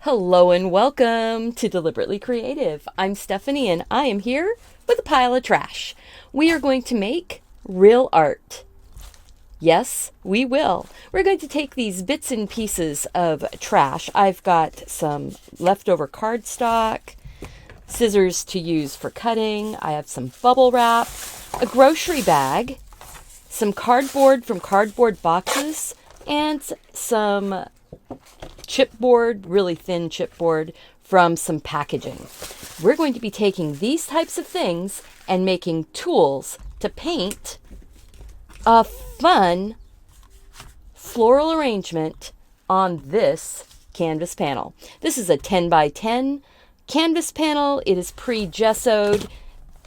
Hello and welcome to Deliberately Creative. I'm Stephanie and I am here with a pile of trash. We are going to make real art. Yes, we will. We're going to take these bits and pieces of trash. I've got some leftover cardstock, scissors to use for cutting. I have some bubble wrap, a grocery bag, some cardboard from cardboard boxes, and some chipboard, really thin chipboard from some packaging. We're going to be taking these types of things and making tools to paint a fun floral arrangement on this canvas panel. This is a 10 by 10 canvas panel. It is pre-gessoed.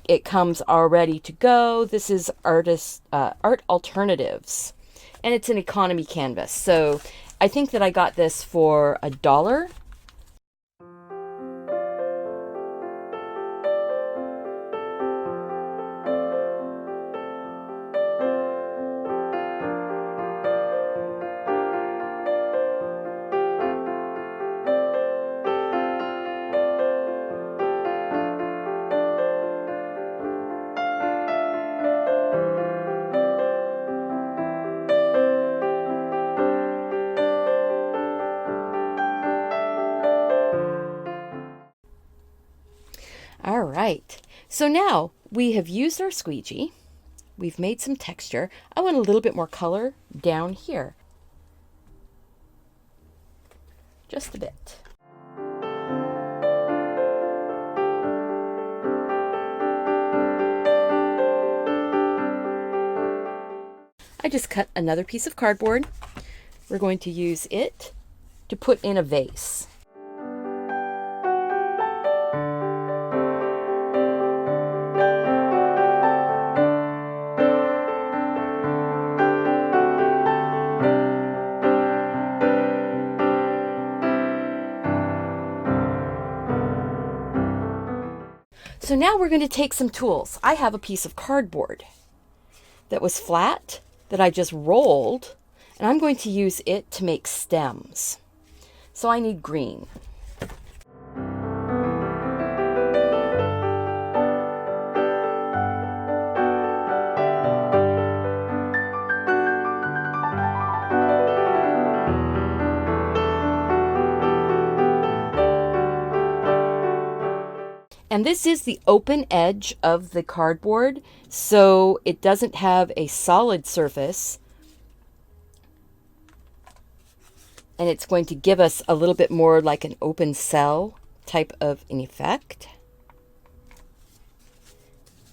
It comes all ready to go. This is Art Alternatives, and it's an economy canvas. So I think that I got this for $1. All right, so now we have used our squeegee. We've made some texture. I want a little bit more color down here. Just a bit. I just cut another piece of cardboard. We're going to use it to put in a vase. So now we're going to take some tools. I have a piece of cardboard that was flat that I just rolled, and I'm going to use it to make stems. So I need green. And this is the open edge of the cardboard, so it doesn't have a solid surface. And it's going to give us a little bit more like an open cell type of an effect.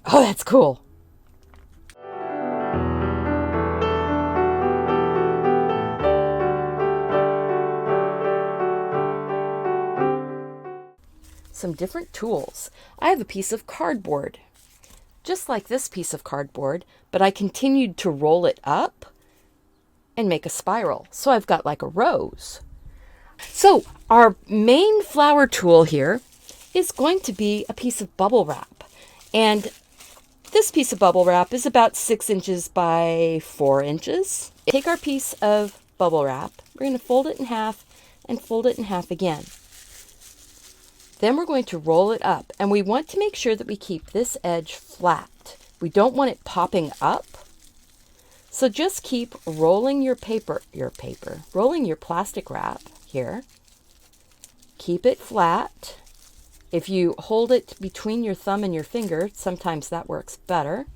Oh, that's cool. Some different tools. I have a piece of cardboard, just like this piece of cardboard, but I continued to roll it up and make a spiral. So I've got like a rose. So our main flower tool here is going to be a piece of bubble wrap. And this piece of bubble wrap is about 6 inches by 4 inches. Take our piece of bubble wrap. We're going to fold it in half and fold it in half again. Then we're going to roll it up, and we want to make sure that we keep this edge flat. We don't want it popping up. So just keep rolling your rolling your plastic wrap here. Keep it flat. If you hold it between your thumb and your finger, sometimes that works better.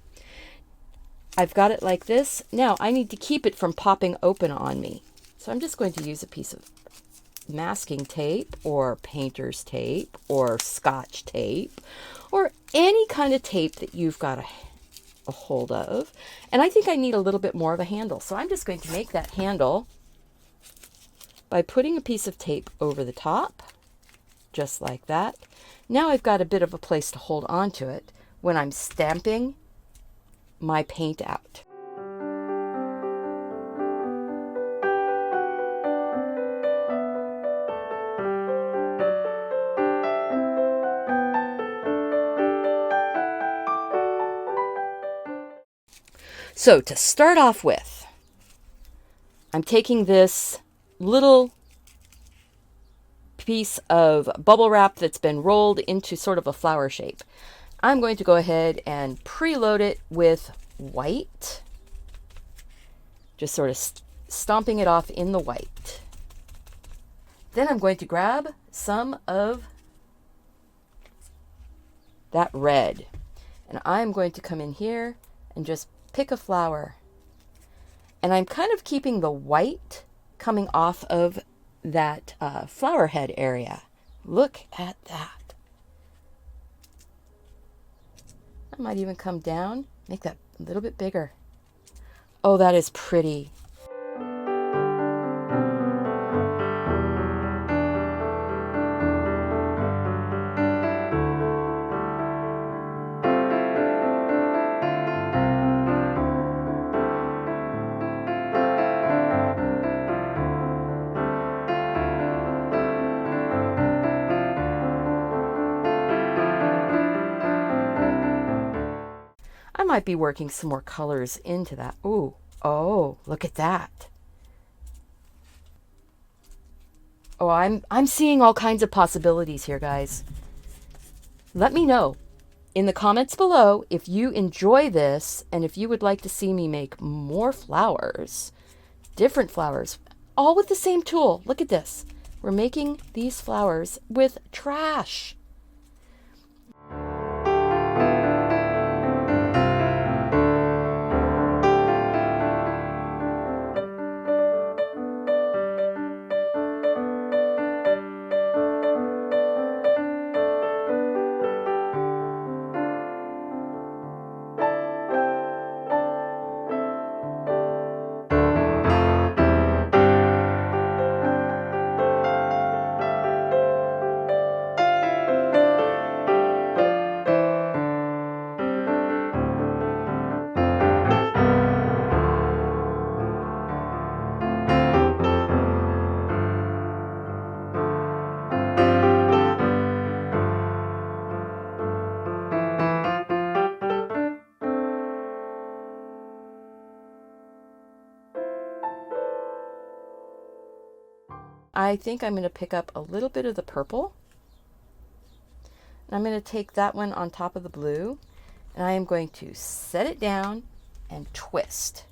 I've got it like this. Now I need to keep it from popping open on me. So I'm just going to use a piece of masking tape or painter's tape or scotch tape or any kind of tape that you've got a hold of. And I think I need a little bit more of a handle. So I'm just going to make that handle by putting a piece of tape over the top, just like that. Now I've got a bit of a place to hold on to it when I'm stamping my paint out. So to start off with, I'm taking this little piece of bubble wrap that's been rolled into sort of a flower shape. I'm going to go ahead and preload it with white, just sort of stomping it off in the white. Then I'm going to grab some of that red, and I'm going to come in here and just pick a flower. And I'm kind of keeping the white coming off of that flower head area. Look at that. I might even come down, make that a little bit bigger. Oh, that is pretty. I might be working some more colors into that. Ooh, oh, look at that. Oh, I'm seeing all kinds of possibilities here, guys. Let me know in the comments below if you enjoy this and if you would like to see me make more flowers, different flowers, all with the same tool. Look at this. We're making these flowers with trash. I think I'm going to pick up a little bit of the purple. And I'm going to take that one on top of the blue, and I am going to set it down and twist.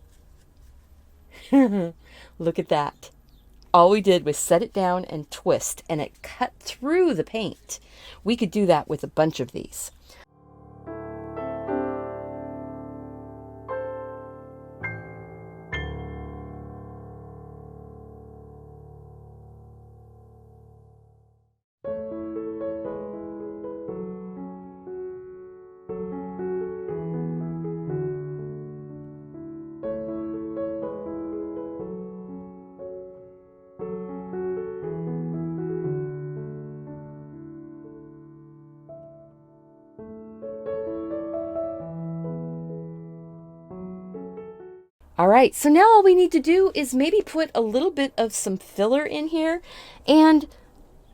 Look at that. All we did was set it down and twist, and it cut through the paint. We could do that with a bunch of these. All right, so now all we need to do is maybe put a little bit of some filler in here and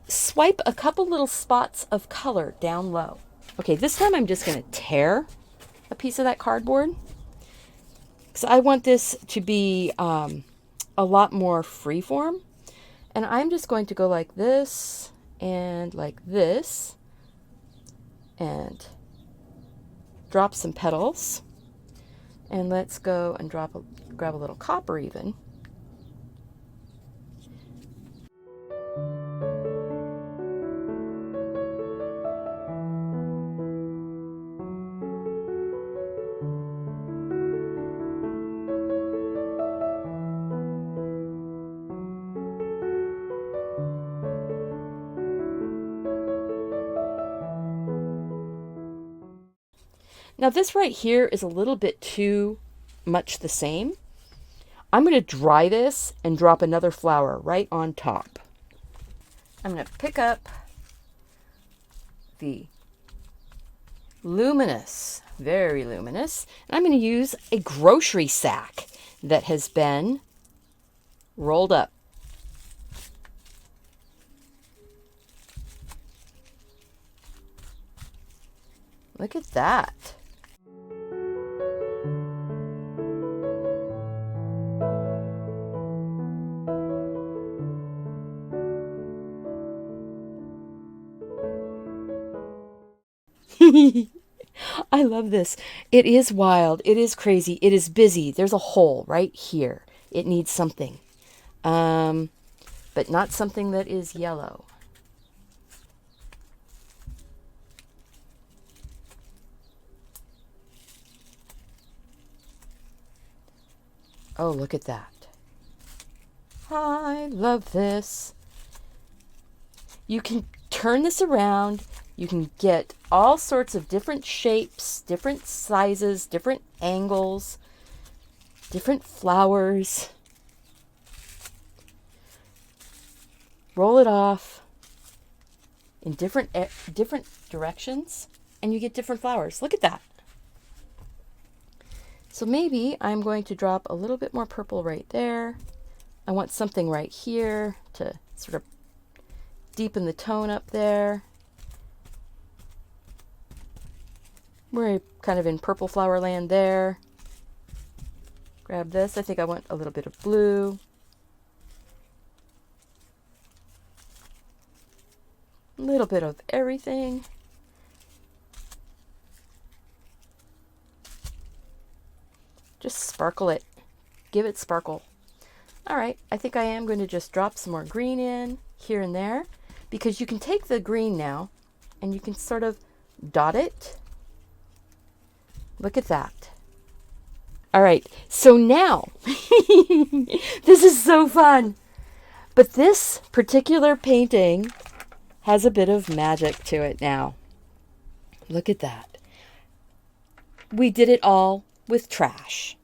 swipe a couple little spots of color down low. Okay, this time I'm just going to tear a piece of that cardboard because I want this to be a lot more freeform. And I'm just going to go like this and drop some petals. And let's go and grab a little copper even. Now this right here is a little bit too much the same. I'm going to dry this and drop another flower right on top. I'm going to pick up the Luminous, very luminous, and I'm going to use a grocery sack that has been rolled up. Look at that. I love this. It is wild. It is crazy. It is busy. There's a hole right here. It needs something. But not something that is yellow. Oh, look at that. I love this. You can turn this around. You can get all sorts of different shapes, different sizes, different angles, different flowers. Roll it off in different directions, and you get different flowers. Look at that. So maybe I'm going to drop a little bit more purple right there. I want something right here to sort of deepen the tone up there. We're kind of in purple flower land there. Grab this. I think I want a little bit of blue. A little bit of everything. Just sparkle it. Give it sparkle. All right, I think I am going to just drop some more green in here and there, because you can take the green now and you can sort of dot it. Look at that. All right, so now, this is so fun. But this particular painting has a bit of magic to it now. Look at that. We did it all with trash.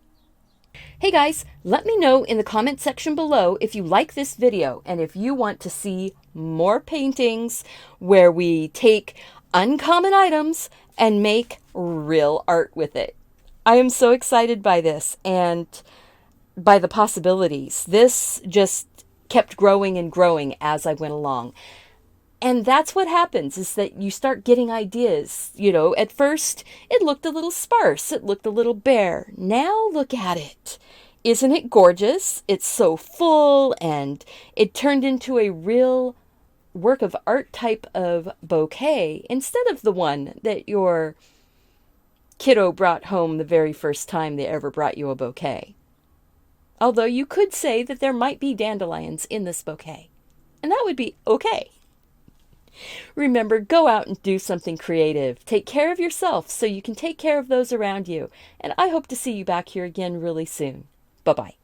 Hey guys, let me know in the comment section below if you like this video and if you want to see more paintings where we take uncommon items and make real art with it. I am so excited by this and by the possibilities. This just kept growing and growing as I went along. And that's what happens, is that you start getting ideas. You know, at first it looked a little sparse. It looked a little bare. Now look at it. Isn't it gorgeous? It's so full, and it turned into a real work of art type of bouquet instead of the one that your kiddo brought home the very first time they ever brought you a bouquet. Although you could say that there might be dandelions in this bouquet, and that would be okay. Remember, go out and do something creative. Take care of yourself so you can take care of those around you. And I hope to see you back here again really soon. Bye-bye.